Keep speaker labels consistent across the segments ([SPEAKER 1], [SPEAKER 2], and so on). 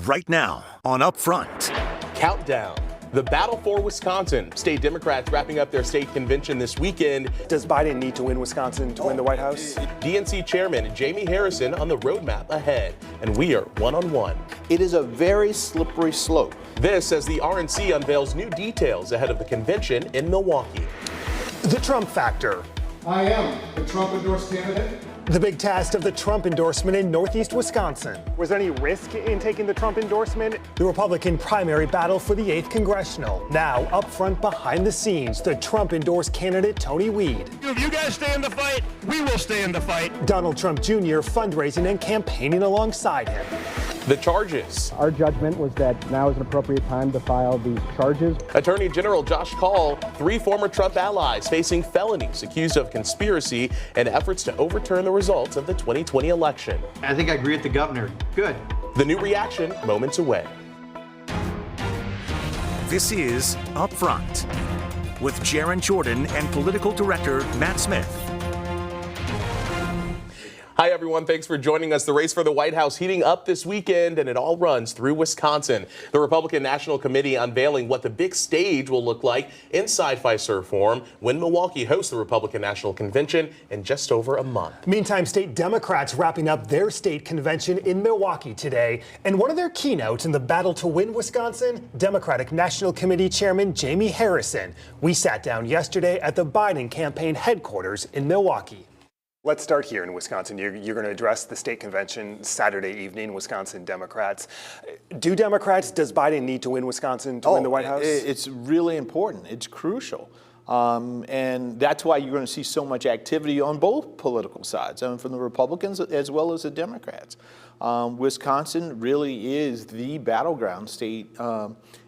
[SPEAKER 1] Right now on Upfront.
[SPEAKER 2] Countdown. The battle for Wisconsin. State Democrats wrapping up their state convention this weekend.
[SPEAKER 3] Does Biden need to win Wisconsin to win the White House?
[SPEAKER 2] DNC Chairman Jamie Harrison on the roadmap ahead. And we are one-on-one.
[SPEAKER 4] It is a very slippery slope.
[SPEAKER 2] This as the RNC unveils new details ahead of the convention in Milwaukee.
[SPEAKER 3] The Trump factor.
[SPEAKER 5] I am the Trump-endorsed candidate.
[SPEAKER 3] The big test of the Trump endorsement in Northeast Wisconsin. Was there any risk in taking the Trump endorsement? The Republican primary battle for the 8th Congressional. Now, up front behind the scenes, the Trump-endorsed candidate Tony Weed.
[SPEAKER 6] If you guys stay in the fight, we will stay in the fight.
[SPEAKER 3] Donald Trump Jr. fundraising and campaigning alongside him.
[SPEAKER 2] The charges.
[SPEAKER 7] Our judgment was that now is an appropriate time to file these charges.
[SPEAKER 2] Attorney General Josh Kaul, 3 former Trump allies facing felonies accused of conspiracy and efforts to overturn the results of the 2020 election.
[SPEAKER 8] I think I agree with the governor. Good.
[SPEAKER 2] The new reaction moments away.
[SPEAKER 1] This is Upfront with Jaron Jordan and political director Matt Smith.
[SPEAKER 2] Hi, everyone. Thanks for joining us. The race for the White House heating up this weekend, and it all runs through Wisconsin. The Republican National Committee unveiling what the big stage will look like inside Fiserv Forum when Milwaukee hosts the Republican National Convention in just over a month.
[SPEAKER 3] Meantime, state Democrats wrapping up their state convention in Milwaukee today. And one of their keynotes in the battle to win Wisconsin, Democratic National Committee Chairman Jamie Harrison. We sat down yesterday at the Biden campaign headquarters in Milwaukee. Let's start here in Wisconsin. You're going to address the state convention Saturday evening, Wisconsin Democrats. Does Biden need to win Wisconsin to win the White House?
[SPEAKER 4] It's really important. It's crucial. And that's why you're going to see so much activity on both political sides, from the Republicans as well as the Democrats. Wisconsin really is the battleground state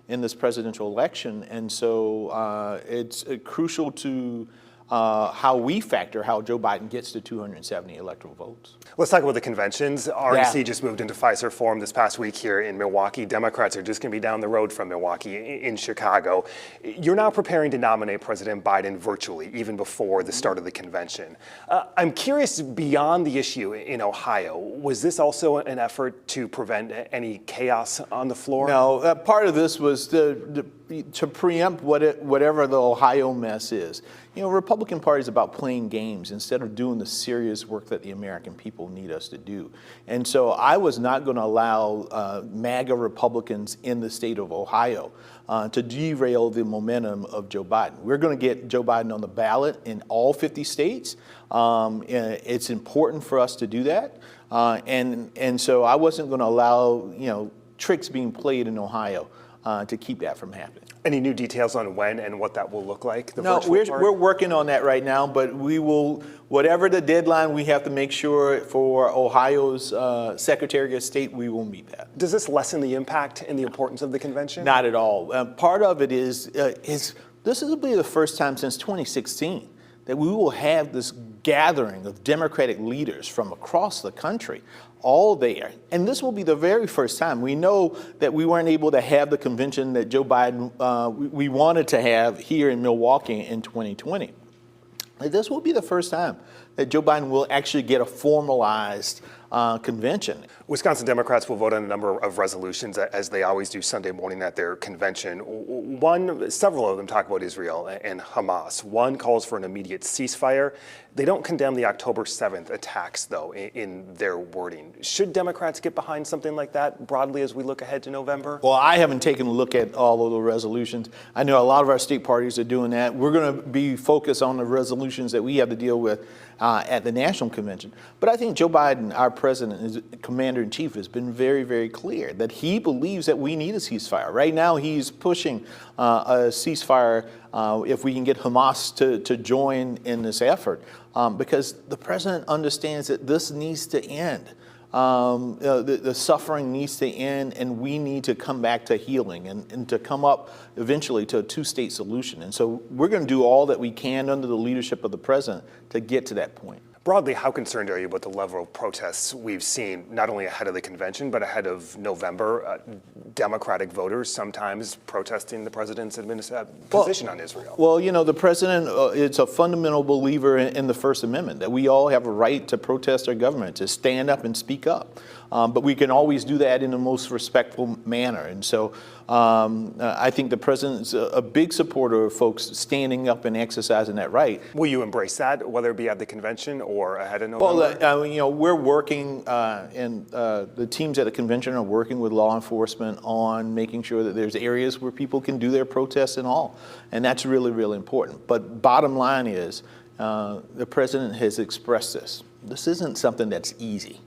[SPEAKER 4] in this presidential election. And so it's crucial to how we factor how Joe Biden gets to 270 electoral votes.
[SPEAKER 3] Let's talk about the conventions. RNC just moved into Fiserv Forum this past week here in Milwaukee. Democrats are just going to be down the road from Milwaukee in Chicago. You're now preparing to nominate President Biden virtually, even before the start of the convention. I'm curious, beyond the issue in Ohio, was this also an effort to prevent any chaos on the floor?
[SPEAKER 4] No, part of this was to preempt whatever the Ohio mess is. You know, Republican Party is about playing games instead of doing the serious work that the American people need us to do. And so I was not going to allow MAGA Republicans in the state of Ohio to derail the momentum of Joe Biden. We're going to get Joe Biden on the ballot in all 50 states. It's important for us to do that. And so I wasn't going to allow, tricks being played in Ohio to keep that from happening.
[SPEAKER 3] Any new details on when and what that will look like?
[SPEAKER 4] No, we're working on that right now, but we will, whatever the deadline, we have to make sure for Ohio's Secretary of State, we will meet that.
[SPEAKER 3] Does this lessen the impact and the importance of the convention?
[SPEAKER 4] Not at all. Part of it is this will be the first time since 2016 that we will have this gathering of Democratic leaders from across the country all there. And this will be the very first time. We know that we weren't able to have the convention that Joe Biden, we wanted to have here in Milwaukee in 2020. This will be the first time that Joe Biden will actually get a formalized convention.
[SPEAKER 3] Wisconsin Democrats will vote on a number of resolutions, as they always do Sunday morning at their convention. Several of them talk about Israel and Hamas. One calls for an immediate ceasefire. They don't condemn the October 7th attacks, though, in their wording. Should Democrats get behind something like that broadly as we look ahead to November?
[SPEAKER 4] Well, I haven't taken a look at all of the resolutions. I know a lot of our state parties are doing that. We're going to be focused on the resolutions that we have to deal with at the national convention. But I think Joe Biden, our president, his commander-in-chief, has been very, very clear that he believes that we need a ceasefire. Right now, he's pushing a ceasefire if we can get Hamas to join in this effort, because the president understands that this needs to end. The suffering needs to end, and we need to come back to healing and to come up eventually to a two-state solution. And so we're going to do all that we can under the leadership of the president to get to that point.
[SPEAKER 3] Broadly, how concerned are you about the level of protests we've seen, not only ahead of the convention, but ahead of November? Democratic voters sometimes protesting the president's position on Israel.
[SPEAKER 4] Well, the president is a fundamental believer in the First Amendment, that we all have a right to protest our government, to stand up and speak up. but we can always do that in the most respectful manner. And so I think the president's a big supporter of folks standing up and exercising that right.
[SPEAKER 9] Will you embrace that, whether it be at the convention or ahead of November?
[SPEAKER 4] Well, we're working, and the teams at the convention are working with law enforcement on making sure that there's areas where people can do their protests and all. And that's really, really important. But bottom line is, the president has expressed this. This isn't something that's easy.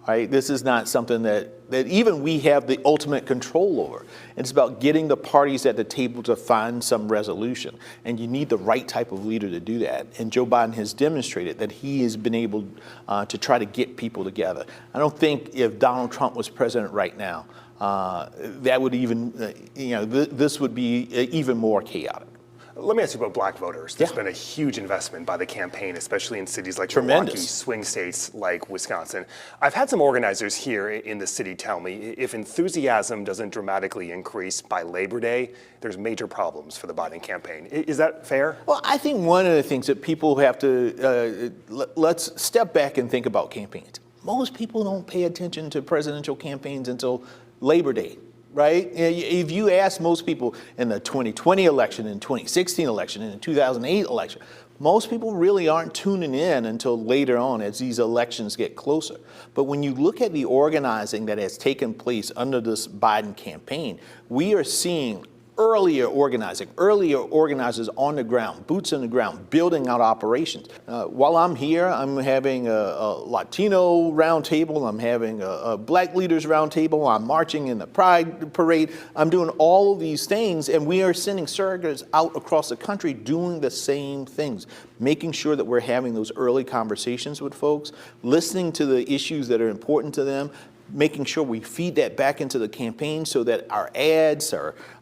[SPEAKER 4] Right? This is not something that even we have the ultimate control over. It's about getting the parties at the table to find some resolution. And you need the right type of leader to do that. And Joe Biden has demonstrated that he has been able to try to get people together. I don't think if Donald Trump was president right now, that would even, this would be even more chaotic.
[SPEAKER 9] Let me ask you about black voters. There's been a huge investment by the campaign, especially in cities like
[SPEAKER 4] Tremendous.
[SPEAKER 9] Milwaukee, swing states like Wisconsin. I've had some organizers here in the city tell me if enthusiasm doesn't dramatically increase by Labor Day, there's major problems for the Biden campaign. Is that fair?
[SPEAKER 4] Well, I think one of the things that people have to, let's step back and think about campaigns. Most people don't pay attention to presidential campaigns until Labor Day. Right? If you ask most people in the 2020 election, in 2016 election, in the 2008 election, most people really aren't tuning in until later on as these elections get closer. But when you look at the organizing that has taken place under this Biden campaign, we are seeing earlier organizers on the ground, boots on the ground, building out operations. While I'm here, I'm having a Latino roundtable, I'm having a Black Leaders roundtable, I'm marching in the Pride Parade, I'm doing all of these things, and we are sending surrogates out across the country doing the same things, making sure that we're having those early conversations with folks, listening to the issues that are important to them, making sure we feed that back into the campaign so that our ads,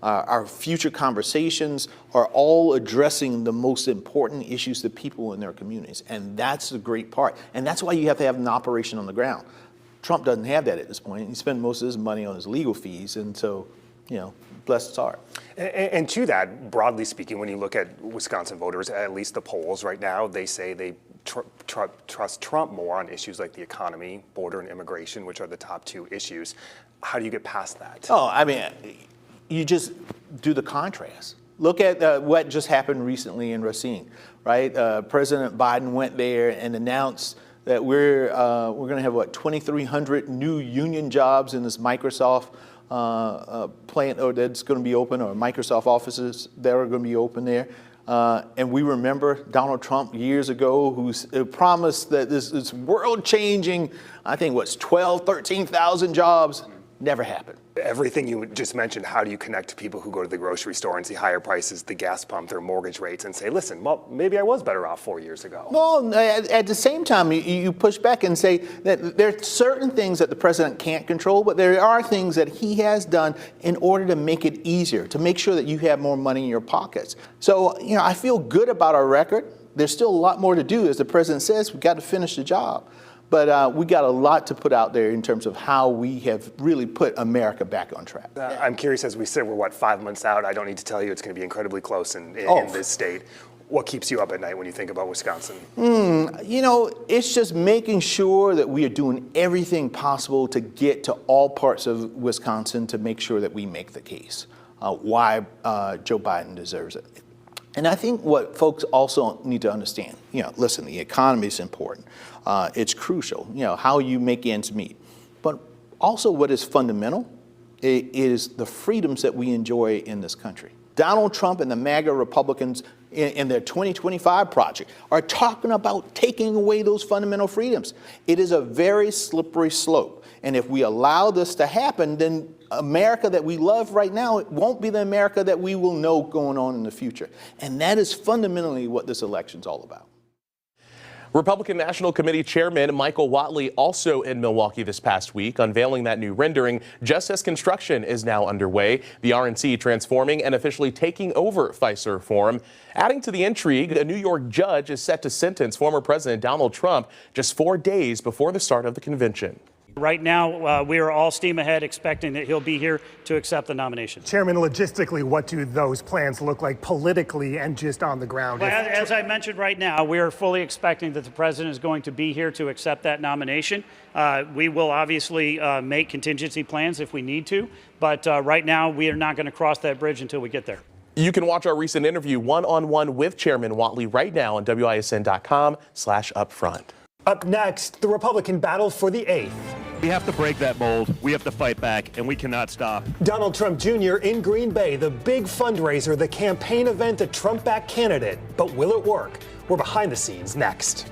[SPEAKER 4] our future conversations are all addressing the most important issues to people in their communities. And that's the great part. And that's why you have to have an operation on the ground. Trump doesn't have that at this point. He spent most of his money on his legal fees. And so, bless his heart.
[SPEAKER 9] And to that, broadly speaking, when you look at Wisconsin voters, at least the polls right now, they say they trust Trump more on issues like the economy, border, and immigration, which are the top two issues. How do you get past that?
[SPEAKER 4] Oh, I mean, you just do the contrast. Look at what just happened recently in Racine, right? President Biden went there and announced that we're going to have, 2,300 new union jobs in this Microsoft plant that's going to be open, or Microsoft offices that are going to be open there. And we remember Donald Trump years ago, who promised that this world-changing, 13,000 jobs. Never happened.
[SPEAKER 9] Everything you just mentioned, how do you connect to people who go to the grocery store and see higher prices, the gas pump, their mortgage rates, and say, listen, well, maybe I was better off 4 years ago?
[SPEAKER 4] Well, at the same time, you push back and say that there are certain things that the president can't control, but there are things that he has done in order to make it easier, to make sure that you have more money in your pockets. So, I feel good about our record. There's still a lot more to do. As the president says, we've got to finish the job. But we got a lot to put out there in terms of how we have really put America back on track.
[SPEAKER 9] I'm curious, as we said, we're 5 months out. I don't need to tell you it's going to be incredibly close in this state. What keeps you up at night when you think about Wisconsin?
[SPEAKER 4] It's just making sure that we are doing everything possible to get to all parts of Wisconsin to make sure that we make the case why Joe Biden deserves it. And I think what folks also need to understand, listen, the economy is important. It's crucial, how you make ends meet. But also what is fundamental is the freedoms that we enjoy in this country. Donald Trump and the MAGA Republicans in their 2025 project are talking about taking away those fundamental freedoms. It is a very slippery slope. And if we allow this to happen, then America that we love right now, it won't be the America that we will know going on in the future. And that is fundamentally what this election is all about.
[SPEAKER 2] Republican National Committee Chairman Michael Whatley also in Milwaukee this past week, unveiling that new rendering just as construction is now underway. The RNC transforming and officially taking over FISA reform. Adding to the intrigue, a New York judge is set to sentence former President Donald Trump just 4 days before the start of the convention.
[SPEAKER 10] Right now, we are all steam ahead, expecting that he'll be here to accept the nomination.
[SPEAKER 3] Chairman, logistically, what do those plans look like politically and just on the ground?
[SPEAKER 10] Well, as I mentioned right now, we are fully expecting that the president is going to be here to accept that nomination. We will obviously make contingency plans if we need to, but right now we are not going to cross that bridge until we get there.
[SPEAKER 2] You can watch our recent interview one-on-one with Chairman Whatley right now on WISN.com/upfront.
[SPEAKER 3] Up next, the Republican battle for the 8th.
[SPEAKER 6] We have to break that mold. We have to fight back, and we cannot stop.
[SPEAKER 3] Donald Trump Jr. in Green Bay, the big fundraiser, the campaign event, a Trump-backed candidate. But will it work? We're behind the scenes next.